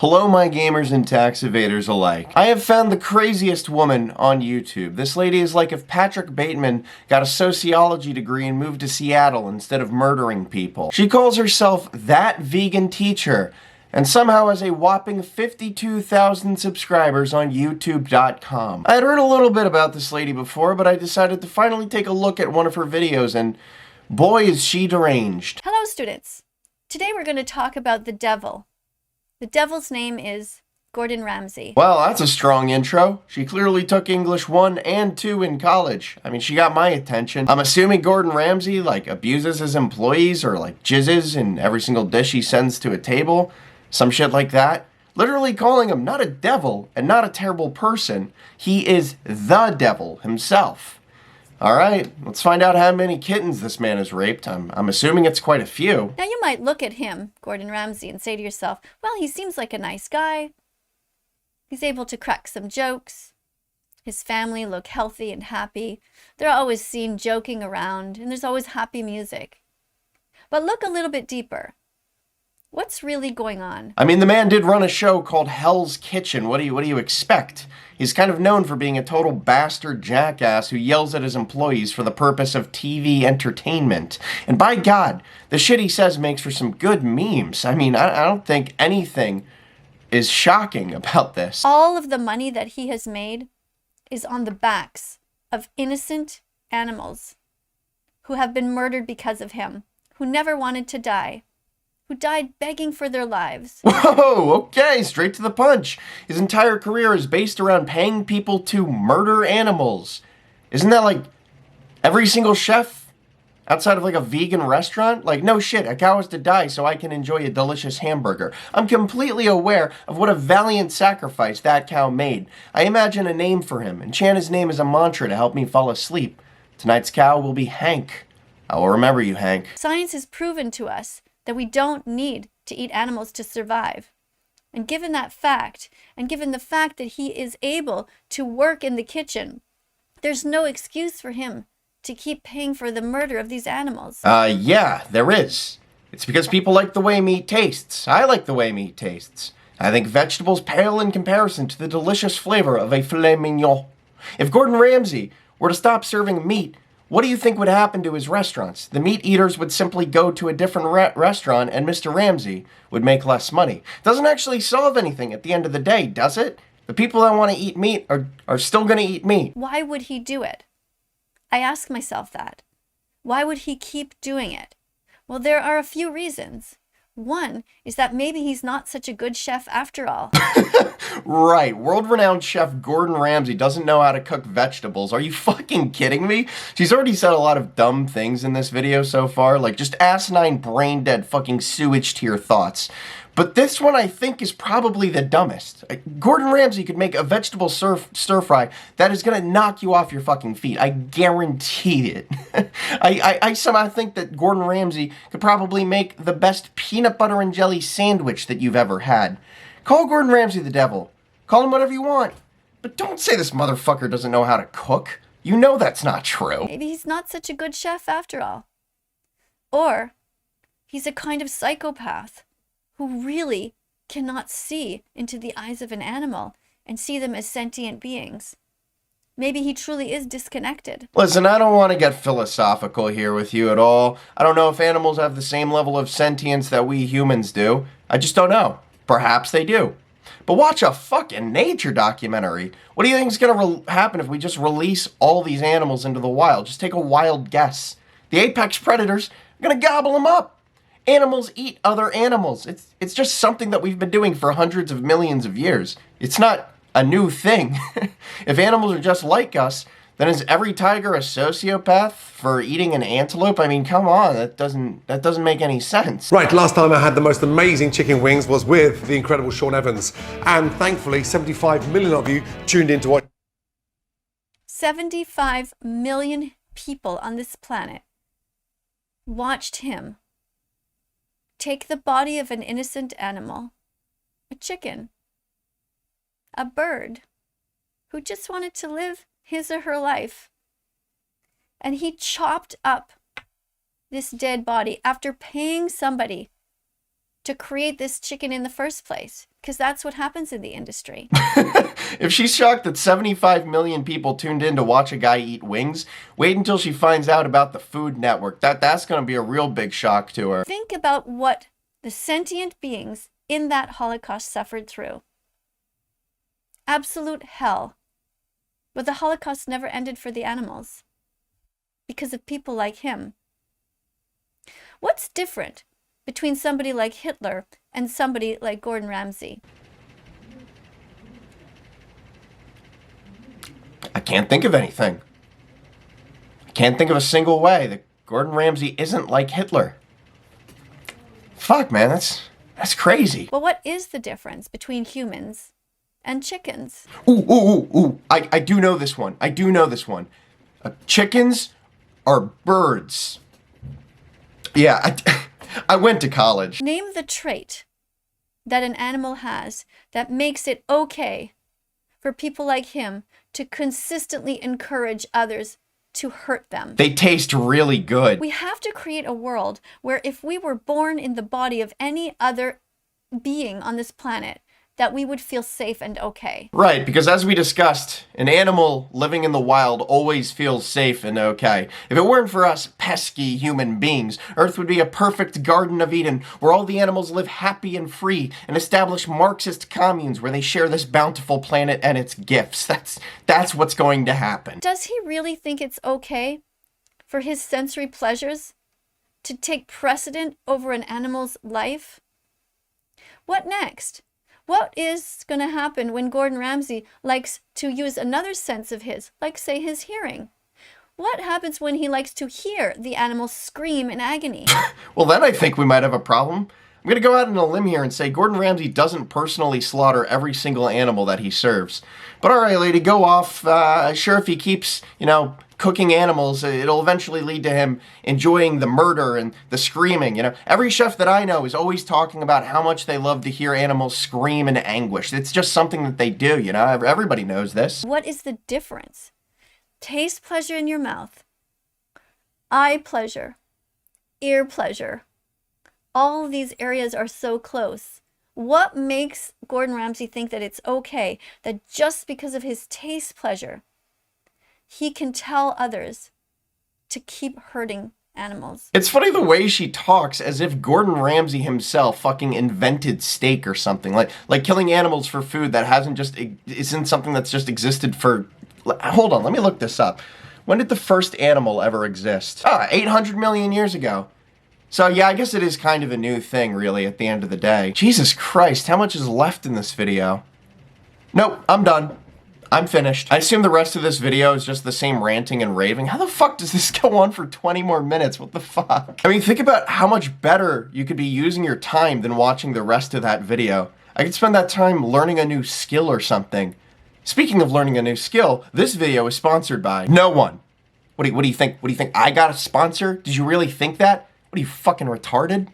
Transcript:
Hello my gamers and tax evaders alike. I have found the craziest woman on YouTube. This lady is like if Patrick Bateman got a sociology degree and moved to Seattle instead of murdering people. She calls herself That Vegan Teacher and somehow has a whopping 52,000 subscribers on YouTube.com. I had heard a little bit about this lady before, but I decided to finally take a look at one of her videos and boy is she deranged. Hello students. Today we're going to talk about the devil. The devil's name is Gordon Ramsay. Well, that's a strong intro. She clearly took English 1 and 2 in college. I mean, she got my attention. I'm assuming Gordon Ramsay, abuses his employees or, jizzes in every single dish he sends to a table. Some shit like that. Literally calling him not a devil and not a terrible person. He is the devil himself. Alright, let's find out how many kittens this man has raped. I'm assuming it's quite a few. Now you might look at him, Gordon Ramsay, and say to yourself, well, he seems like a nice guy. He's able to crack some jokes. His family look healthy and happy. They're always seen joking around, and there's always happy music. But look a little bit deeper. What's really going on? I mean, the man did run a show called Hell's Kitchen. What do you expect? He's kind of known for being a total bastard jackass who yells at his employees for the purpose of TV entertainment. And by God, the shit he says makes for some good memes. I mean, I don't think anything is shocking about this. All of the money that he has made is on the backs of innocent animals who have been murdered because of him, who never wanted to die, who died begging for their lives. Whoa, okay, straight to the punch. His entire career is based around paying people to murder animals. Isn't that like every single chef outside of a vegan restaurant? No shit, a cow has to die so I can enjoy a delicious hamburger. I'm completely aware of what a valiant sacrifice that cow made. I imagine a name for him and chant his name as a mantra to help me fall asleep. Tonight's cow will be Hank. I will remember you, Hank. Science has proven to us that we don't need to eat animals to survive. And given that fact, and given the fact that he is able to work in the kitchen, there's no excuse for him to keep paying for the murder of these animals. Yeah, there is. It's because people like the way meat tastes. I like the way meat tastes. I think vegetables pale in comparison to the delicious flavor of a filet mignon. If Gordon Ramsay were to stop serving meat, what do you think would happen to his restaurants? The meat eaters would simply go to a different restaurant and Mr. Ramsay would make less money. Doesn't actually solve anything at the end of the day, does it? The people that want to eat meat are still going to eat meat. Why would he do it? I ask myself that. Why would he keep doing it? Well, there are a few reasons. One is that maybe he's not such a good chef after all. Right, world-renowned chef Gordon Ramsay doesn't know how to cook vegetables. Are you fucking kidding me? She's already said a lot of dumb things in this video so far, just asinine, brain-dead fucking sewage to your thoughts. But this one I think is probably the dumbest. Gordon Ramsay could make a vegetable stir-fry that is gonna knock you off your fucking feet. I guarantee it. I somehow think that Gordon Ramsay could probably make the best peanut butter and jelly sandwich that you've ever had. Call Gordon Ramsay the devil. Call him whatever you want. But don't say this motherfucker doesn't know how to cook. You know that's not true. Maybe he's not such a good chef after all. Or he's a kind of psychopath who really cannot see into the eyes of an animal and see them as sentient beings. Maybe he truly is disconnected. Listen, I don't want to get philosophical here with you at all. I don't know if animals have the same level of sentience that we humans do. I just don't know. Perhaps they do. But watch a fucking nature documentary. What do you think is going to happen if we just release all these animals into the wild? Just take a wild guess. The apex predators are going to gobble them up. Animals eat other animals. It's just something that we've been doing for hundreds of millions of years. It's not a new thing. If animals are just like us, then is every tiger a sociopath for eating an antelope? I mean, come on, that doesn't make any sense. Right, last time I had the most amazing chicken wings was with the incredible Sean Evans. And thankfully, 75 million of you tuned in to watch. 75 million people on this planet watched him take the body of an innocent animal, a chicken, a bird, who just wanted to live his or her life. And he chopped up this dead body after paying somebody to create this chicken in the first place, because that's what happens in the industry. If she's shocked that 75 million people tuned in to watch a guy eat wings, wait until she finds out about the Food Network. That's going to be a real big shock to her. Think about what the sentient beings in that Holocaust suffered through. Absolute hell. But the Holocaust never ended for the animals because of people like him. What's different between somebody like Hitler and somebody like Gordon Ramsay? I can't think of anything. I can't think of a single way that Gordon Ramsay isn't like Hitler. Fuck, man, that's crazy. Well, what is the difference between humans and chickens? Ooh. I do know this one. Chickens are birds. Yeah, I went to college. Name the trait that an animal has that makes it okay for people like him to consistently encourage others to hurt them. They taste really good. We have to create a world where if we were born in the body of any other being on this planet, that we would feel safe and okay. Right, because as we discussed, an animal living in the wild always feels safe and okay. If it weren't for us pesky human beings, Earth would be a perfect Garden of Eden where all the animals live happy and free and establish Marxist communes where they share this bountiful planet and its gifts. That's what's going to happen. Does he really think it's okay for his sensory pleasures to take precedent over an animal's life? What next? What is going to happen when Gordon Ramsay likes to use another sense of his, like say his hearing? What happens when he likes to hear the animals scream in agony? Well, then I think we might have a problem. I'm going to go out on a limb here and say Gordon Ramsay doesn't personally slaughter every single animal that he serves. But all right, lady, go off. Sure, if he keeps, cooking animals, it'll eventually lead to him enjoying the murder and the screaming. Every chef that I know is always talking about how much they love to hear animals scream in anguish. It's just something that they do, Everybody knows this. What is the difference? Taste pleasure in your mouth, eye pleasure, ear pleasure. All of these areas are so close. What makes Gordon Ramsay think that it's okay that just because of his taste pleasure, he can tell others to keep hurting animals? It's funny the way she talks as if Gordon Ramsay himself fucking invented steak or something. Like killing animals for food that isn't something that's just existed for... Hold on, let me look this up. When did the first animal ever exist? 800 million years ago. So yeah, I guess it is kind of a new thing, really, at the end of the day. Jesus Christ, how much is left in this video? Nope, I'm done. I'm finished. I assume the rest of this video is just the same ranting and raving. How the fuck does this go on for 20 more minutes? What the fuck? I mean, think about how much better you could be using your time than watching the rest of that video. I could spend that time learning a new skill or something. Speaking of learning a new skill, this video is sponsored by no one. What do you think? What do you think? I got a sponsor? Did you really think that? What are you, fucking retarded?